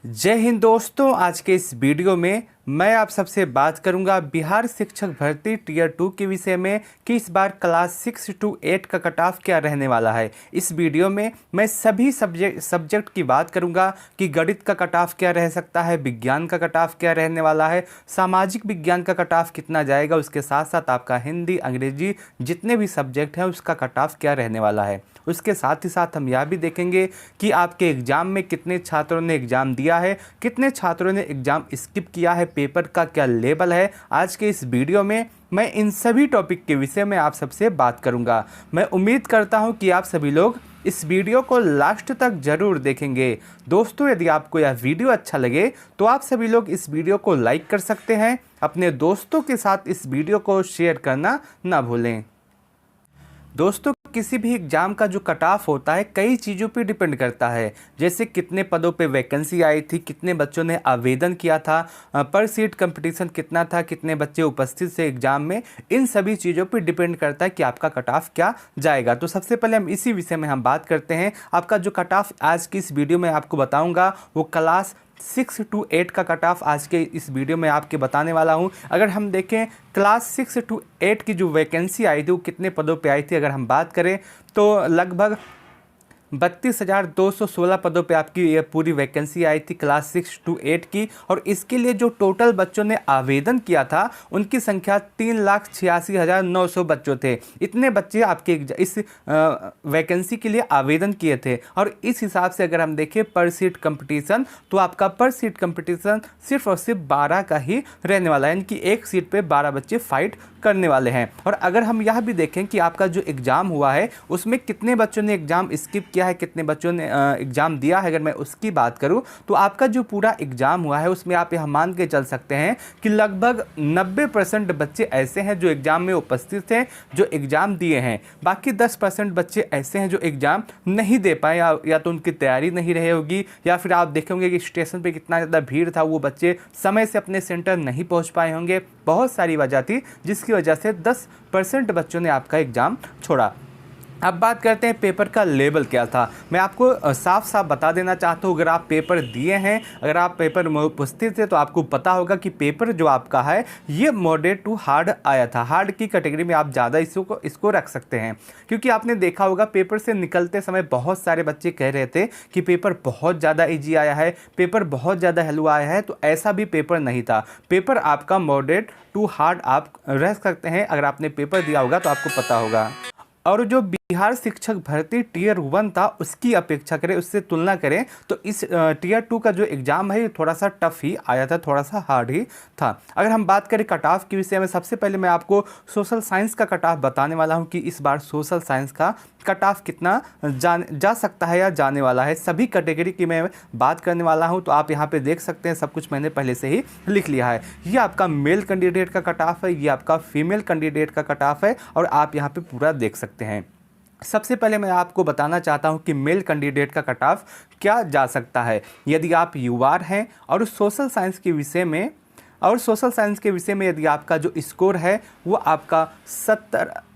जय हिंद दोस्तों। आज के इस वीडियो में मैं आप सबसे बात करूंगा बिहार शिक्षक भर्ती टीयर 2 के विषय में कि इस बार क्लास 6 to 8 का कट ऑफ क्या रहने वाला है। इस वीडियो में मैं सभी सब्जेक्ट की बात करूंगा कि गणित का कट ऑफ क्या रह सकता है, विज्ञान का कट ऑफ क्या रहने वाला है, सामाजिक विज्ञान का कट ऑफ कितना जाएगा, उसके साथ साथ आपका हिंदी, अंग्रेजी जितने भी सब्जेक्ट हैं उसका कट ऑफ क्या रहने वाला है। उसके साथ ही साथ हम यह भी देखेंगे कि आपके एग्ज़ाम में कितने छात्रों ने एग्ज़ाम दिया है, कितने छात्रों ने एग्ज़ाम स्किप किया है, पेपर का क्या लेवल है। आज के इस वीडियो में मैं इन सभी टॉपिक के विषय में आप सबसे बात करूंगा। मैं उम्मीद करता हूं कि आप सभी लोग इस वीडियो को लास्ट तक ज़रूर देखेंगे। दोस्तों, यदि आपको यह वीडियो अच्छा लगे तो आप सभी लोग इस वीडियो को लाइक कर सकते हैं। अपने दोस्तों के साथ इस वीडियो को शेयर करना ना भूलें। दोस्तों, किसी भी एग्ज़ाम का जो कट ऑफ होता है कई चीज़ों पे डिपेंड करता है, जैसे कितने पदों पे वैकेंसी आई थी, कितने बच्चों ने आवेदन किया था, पर सीट कंपटीशन कितना था, कितने बच्चे उपस्थित थे एग्ज़ाम में। इन सभी चीज़ों पे डिपेंड करता है कि आपका कट ऑफ क्या जाएगा। तो सबसे पहले हम इसी विषय में हम बात करते हैं। आपका जो कट ऑफ आज की इस वीडियो में आपको बताऊँगा वो क्लास 6 to 8 का कट ऑफ आज के इस वीडियो में आपके बताने वाला हूं। अगर हम देखें क्लास 6 to 8 की जो वैकेंसी आई थी वो कितने पदों पे आई थी, अगर हम बात करें तो लगभग 32,216 पदों पे आपकी ये पूरी वैकेंसी आई थी क्लास 6 to 8 की। और इसके लिए जो टोटल बच्चों ने आवेदन किया था उनकी संख्या 3,86,900 बच्चों थे। इतने बच्चे आपके इस वैकेंसी के लिए आवेदन किए थे। और इस हिसाब से अगर हम देखें पर सीट कंपटीशन, तो आपका पर सीट कंपटीशन सिर्फ और सिर्फ 12 का ही रहने वाला है, यानी कि एक सीट पे 12 बच्चे फाइट करने वाले हैं। और अगर हम यह भी देखें कि आपका जो एग्ज़ाम हुआ है उसमें कितने बच्चों ने एग्ज़ाम स्किप किया है, कितने बच्चों ने एग्ज़ाम दिया है, अगर मैं उसकी बात करूं तो आपका जो पूरा एग्ज़ाम हुआ है उसमें आप यह मान के चल सकते हैं कि लगभग 90% बच्चे ऐसे हैं जो एग्ज़ाम में उपस्थित थे, जो एग्ज़ाम दिए हैं। बाकी 10% बच्चे ऐसे हैं जो एग्ज़ाम नहीं दे पाए, या तो उनकी तैयारी नहीं रही होगी, या फिर आप देखेंगे कि स्टेशन पर कितना ज़्यादा भीड़ था, वो बच्चे समय से अपने सेंटर नहीं पहुँच पाए होंगे। बहुत सारी वजह थी जिसकी वजह से 10% बच्चों ने आपका एग्ज़ाम छोड़ा। अब बात करते हैं पेपर का लेवल क्या था। मैं आपको साफ साफ बता देना चाहता हूँ, अगर आप पेपर दिए हैं, अगर आप पेपर में उपस्थित थे तो आपको पता होगा कि पेपर जो आपका है ये मॉडरेट टू हार्ड आया था। हार्ड की कैटेगरी में आप ज़्यादा इसको रख सकते हैं, क्योंकि आपने देखा होगा पेपर से निकलते समय बहुत सारे बच्चे कह रहे थे कि पेपर बहुत ज़्यादा ईजी आया है, पेपर बहुत ज़्यादा हेलो आया है। तो ऐसा भी पेपर नहीं था। पेपर आपका मॉडरेट टू हार्ड आप रह सकते हैं। अगर आपने पेपर दिया होगा तो आपको पता होगा। और जो बिहार शिक्षक भर्ती टीयर 1 था उसकी अपेक्षा करें, उससे तुलना करें तो इस टीयर 2 का जो एग्ज़ाम है ये थोड़ा सा टफ ही आया था, थोड़ा सा हार्ड ही था। अगर हम बात करें कट ऑफ के विषय में, सबसे पहले मैं आपको सोशल साइंस का कट ऑफ बताने वाला हूं कि इस बार सोशल साइंस का कट ऑफ कितना जा सकता है या जाने वाला है। सभी कैटेगरी की मैं बात करने वाला हूं, तो आप यहां पे देख सकते हैं सब कुछ मैंने पहले से ही लिख लिया है। ये आपका मेल कैंडिडेट का कट ऑफ है, ये आपका फीमेल कैंडिडेट का कट ऑफ है, और आप यहाँ पे पूरा देख सकते हैं। सबसे पहले मैं आपको बताना चाहता हूं कि मेल कैंडिडेट का कट ऑफ क्या जा सकता है। यदि आप यूआर हैं और सोशल साइंस के विषय में यदि आपका जो स्कोर है वो आपका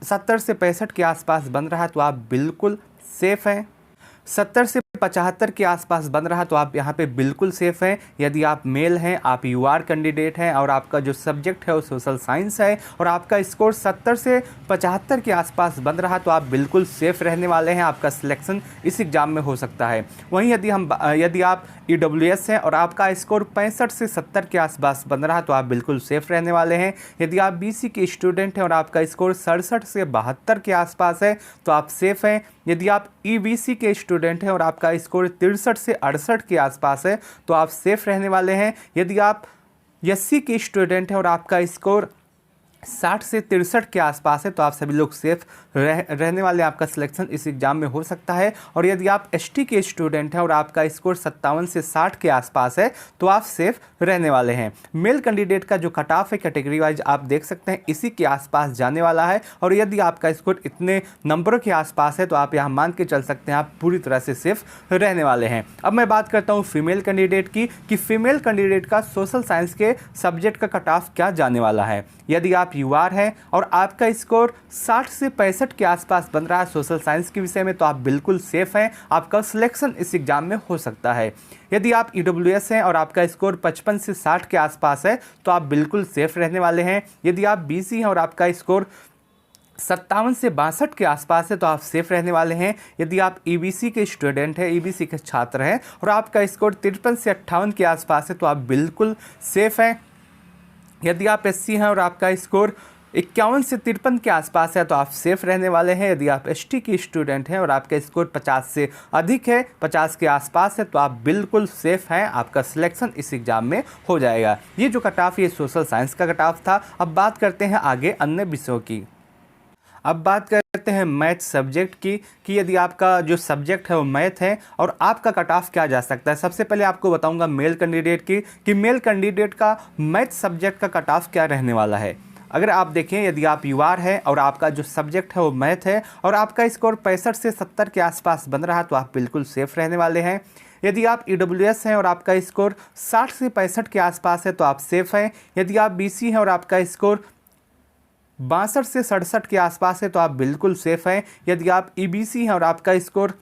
70 से 65 के आसपास बन रहा है तो आप बिल्कुल सेफ़ हैं। 70 से 75 के आसपास बन रहा तो आप यहाँ पे बिल्कुल सेफ़ हैं। यदि आप मेल हैं, आप यूआर कैंडिडेट हैं और आपका जो सब्जेक्ट है वो सोशल साइंस है और आपका स्कोर 70 से 75 के आसपास बन रहा तो आप बिल्कुल सेफ़ रहने वाले हैं। आपका सिलेक्शन इस एग्ज़ाम में हो सकता है। वहीं यदि आप EWS हैं और आपका स्कोर 65 से 70 के आसपास बन रहा तो आप बिल्कुल सेफ़ रहने वाले हैं। यदि आप BC के स्टूडेंट हैं और आपका स्कोर 67 से 72 के आसपास है तो आप सेफ़ हैं। यदि आप EBC के स्टूडेंट हैं और आपका स्कोर 63 से 68 के आसपास है तो आप सेफ़ रहने वाले हैं। यदि आप SC के स्टूडेंट हैं और आपका स्कोर 60 से 63 के आसपास है तो आप सभी लोग सेफ रहने वाले, आपका सिलेक्शन इस एग्ज़ाम में हो सकता है। और यदि आप ST के स्टूडेंट हैं और आपका स्कोर 57 से 60 के आसपास है तो आप सेफ रहने वाले हैं। मेल कैंडिडेट का जो कट ऑफ है कैटेगरी वाइज आप देख सकते हैं इसी के आसपास जाने वाला है। और यदि आपका स्कोर इतने नंबरों के आसपास है तो आप यहाँ मान के चल सकते हैं आप पूरी तरह से सेफ रहने वाले हैं। अब मैं बात करता हूँ फीमेल कैंडिडेट की कि फीमेल कैंडिडेट का सोशल साइंस के सब्जेक्ट का कट ऑफ क्या जाने वाला है। यदि आप यूआर हैं और आपका स्कोर 60 से 65 के आसपास बन रहा है सोशल साइंस के विषय में, तो आप बिल्कुल सेफ़ हैं, आपका सिलेक्शन इस एग्ज़ाम में हो सकता है। यदि आप EWS हैं और आपका स्कोर 55 से 60 के आसपास है तो आप बिल्कुल सेफ़ रहने वाले हैं। यदि आप BC हैं और आपका स्कोर 57 से 62 के आसपास है तो आप सेफ़ रहने वाले हैं। यदि आप EBC के स्टूडेंट हैं, EBC के छात्र हैं और आपका स्कोर 53 से 58 के आसपास है तो आप बिल्कुल सेफ़ हैं। यदि आप SC हैं और आपका स्कोर 51 से 53 के आसपास है तो आप सेफ़ रहने वाले हैं। यदि आप ST की स्टूडेंट हैं और आपका स्कोर 50 से अधिक है, 50 के आसपास है, तो आप बिल्कुल सेफ़ हैं, आपका सिलेक्शन इस एग्ज़ाम में हो जाएगा। ये जो कट ऑफ ये सोशल साइंस का कट ऑफ था। अब बात करते हैं आगे अन्य विषयों की। अब बात करते हैं मैथ सब्जेक्ट की कि यदि आपका जो सब्जेक्ट है वो मैथ है और आपका कट ऑफ क्या जा सकता है। सबसे पहले आपको बताऊंगा मेल कैंडिडेट की कि मेल कैंडिडेट का मैथ सब्जेक्ट का कट ऑफ क्या रहने वाला है। अगर आप देखें, यदि आप UR है और आपका जो सब्जेक्ट है वो मैथ है और आपका स्कोर 65 से 70 के आसपास बन रहा है तो आप बिल्कुल सेफ़ रहने वाले हैं। यदि आप EWS हैं और आपका स्कोर 60 से 65 के आसपास है तो आप सेफ़ हैं। यदि आप BC हैं और आपका स्कोर 62 से 67 के आसपास है तो आप बिल्कुल सेफ़ हैं। यदि आप EBC हैं और आपका स्कोर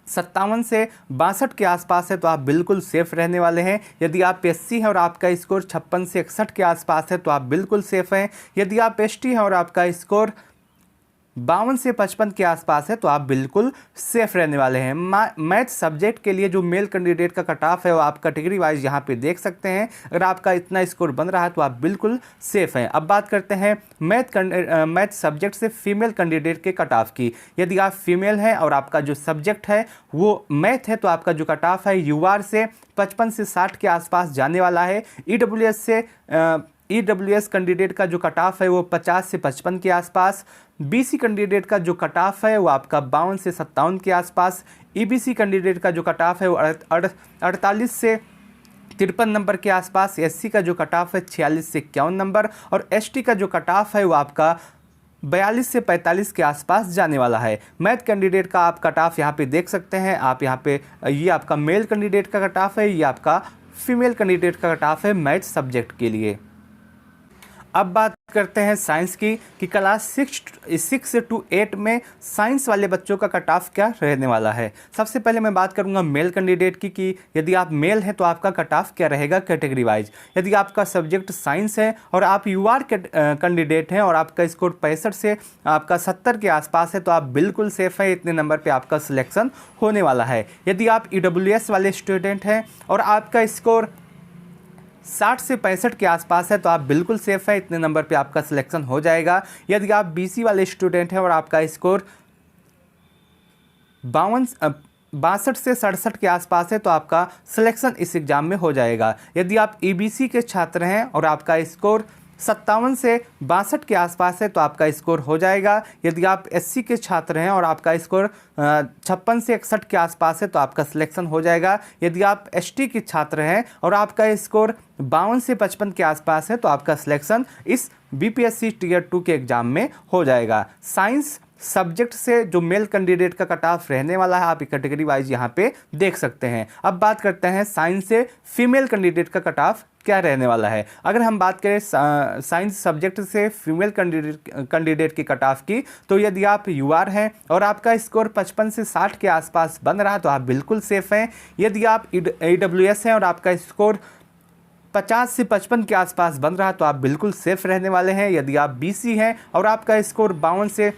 57 से 62 के आसपास है तो आप बिल्कुल सेफ़ रहने वाले हैं। यदि आप SC हैं और आपका स्कोर 56 से 61 के आसपास है तो आप बिल्कुल सेफ़ हैं। यदि आप ST हैं और आपका स्कोर 52 से 55 के आसपास है तो आप बिल्कुल सेफ़ रहने वाले हैं। मैथ सब्जेक्ट के लिए जो मेल कैंडिडेट का कट ऑफ है वो आप कैटेगरी वाइज यहाँ पे देख सकते हैं। अगर आपका इतना स्कोर बन रहा है तो आप बिल्कुल सेफ़ हैं। अब बात करते हैं मैथ सब्जेक्ट से फीमेल कैंडिडेट के कट ऑफ की। यदि आप फीमेल हैं और आपका जो सब्जेक्ट है वो मैथ है तो आपका जो कट ऑफ है UR से 55 से 60 के आसपास जाने वाला है। EWS कैंडिडेट का जो कट ऑफ है वो 50 से 55 के आसपास। BC कैंडिडेट का जो कट ऑफ है वो आपका 52 से 57 के आसपास। EBC कैंडिडेट का जो कट ऑफ है वो 48 से 53 नंबर के आसपास। SC का जो कट ऑफ है 46 से 51 नंबर और ST का जो कट ऑफ है वो आपका 42 से 45 के आसपास जाने वाला है। मैथ कैंडिडेट का आप कट ऑफ यहाँ पे देख सकते हैं। आप यहाँ पे ये आपका मेल कैंडिडेट का कट ऑफ है, ये आपका फीमेल कैंडिडेट का कट ऑफ है मैथ सब्जेक्ट के लिए। अब बात करते हैं साइंस की कि क्लास 6 to 8 में साइंस वाले बच्चों का कट ऑफ क्या रहने वाला है। सबसे पहले मैं बात करूंगा मेल कैंडिडेट की कि यदि आप मेल हैं तो आपका कट ऑफ क्या रहेगा कैटेगरी वाइज। यदि आपका सब्जेक्ट साइंस है और आप UR कैंडिडेट हैं और आपका स्कोर 65 से आपका 70 के आसपास है तो आप बिल्कुल सेफ़ है, इतने नंबर पर आपका सिलेक्शन होने वाला है। यदि आप EWS वाले स्टूडेंट हैं और आपका स्कोर 60 से 65 के आसपास है तो आप बिल्कुल सेफ़ है, इतने नंबर पे आपका सिलेक्शन हो जाएगा। यदि आप BC वाले स्टूडेंट हैं और आपका स्कोर 62 से 67 के आसपास है तो आपका सिलेक्शन इस एग्ज़ाम में हो जाएगा। यदि आप EBC के छात्र हैं और आपका स्कोर 57 से 62 के आसपास है तो आपका स्कोर हो जाएगा। यदि आप SC के छात्र हैं और आपका स्कोर 56 से 61 के आसपास है तो आपका सिलेक्शन हो जाएगा। यदि आप ST के छात्र हैं और आपका स्कोर 52 से 55 के आसपास है तो आपका सिलेक्शन इस BPSC Tier 2 के एग्ज़ाम में हो जाएगा। साइंस सब्जेक्ट से जो मेल कैंडिडेट का कट ऑफ रहने वाला है आप कैटेगरी वाइज यहाँ पे देख सकते हैं। अब बात करते हैं साइंस से फीमेल कैंडिडेट का कट ऑफ क्या रहने वाला है। अगर हम बात करें साइंस सब्जेक्ट से फीमेल कैंडिडेट की कट ऑफ की तो यदि आप UR हैं और आपका स्कोर 55 से 60 के आसपास बन रहा है तो आप बिल्कुल सेफ़ हैं। यदि आप EWS हैं और आपका स्कोर 50 से 55 के आसपास बन रहा है तो आप बिल्कुल सेफ़ रहने वाले हैं। यदि आप BC हैं और आपका स्कोर 52 से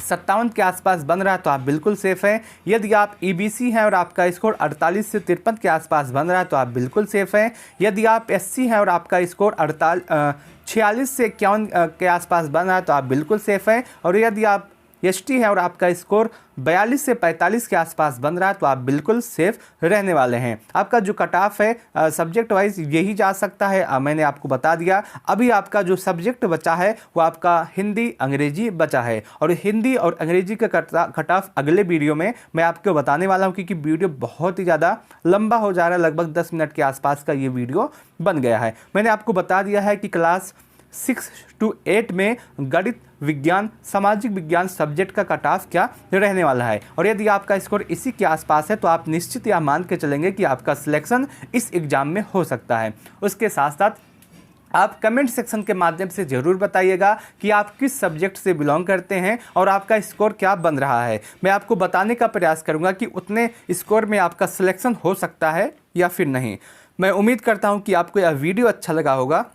57 के आसपास बन रहा है तो आप बिल्कुल सेफ़ हैं। यदि आप EBC हैं और आपका स्कोर 48 से 53 के आसपास बन रहा है तो आप बिल्कुल सेफ़ हैं। यदि आप SC हैं और आपका स्कोर 46 से 51 के आसपास बन रहा है तो आप बिल्कुल सेफ़ हैं। और यदि आप ST है और आपका स्कोर 42 से 45 के आसपास बन रहा है तो आप बिल्कुल सेफ़ रहने वाले हैं। आपका जो कट ऑफ है सब्जेक्ट वाइज यही जा सकता है, मैंने आपको बता दिया। अभी आपका जो सब्जेक्ट बचा है वो आपका हिंदी अंग्रेजी बचा है और हिंदी और अंग्रेजी का कट ऑफ अगले वीडियो में मैं आपको बताने वाला हूँ, क्योंकि वीडियो बहुत ही ज़्यादा लंबा हो जा रहा है, लगभग 10 मिनट के आसपास का ये वीडियो बन गया है। मैंने आपको बता दिया है कि क्लास 6 to 8 में गणित, विज्ञान, सामाजिक विज्ञान सब्जेक्ट का कट ऑफ क्या रहने वाला है। और यदि आपका स्कोर इसी के आसपास है तो आप निश्चित यह मान के चलेंगे कि आपका सिलेक्शन इस एग्ज़ाम में हो सकता है। उसके साथ साथ आप कमेंट सेक्शन के माध्यम से ज़रूर बताइएगा कि आप किस सब्जेक्ट से बिलोंग करते हैं और आपका स्कोर क्या बन रहा है। मैं आपको बताने का प्रयास करूंगा कि उतने स्कोर में आपका सिलेक्शन हो सकता है या फिर नहीं। मैं उम्मीद करता हूं कि आपको यह वीडियो अच्छा लगा होगा,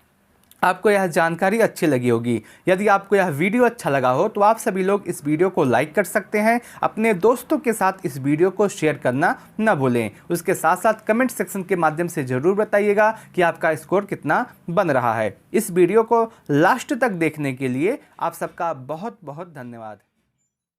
आपको यह जानकारी अच्छी लगी होगी। यदि आपको यह वीडियो अच्छा लगा हो तो आप सभी लोग इस वीडियो को लाइक कर सकते हैं, अपने दोस्तों के साथ इस वीडियो को शेयर करना न भूलें। उसके साथ साथ कमेंट सेक्शन के माध्यम से ज़रूर बताइएगा कि आपका स्कोर कितना बन रहा है। इस वीडियो को लास्ट तक देखने के लिए आप सबका बहुत बहुत धन्यवाद।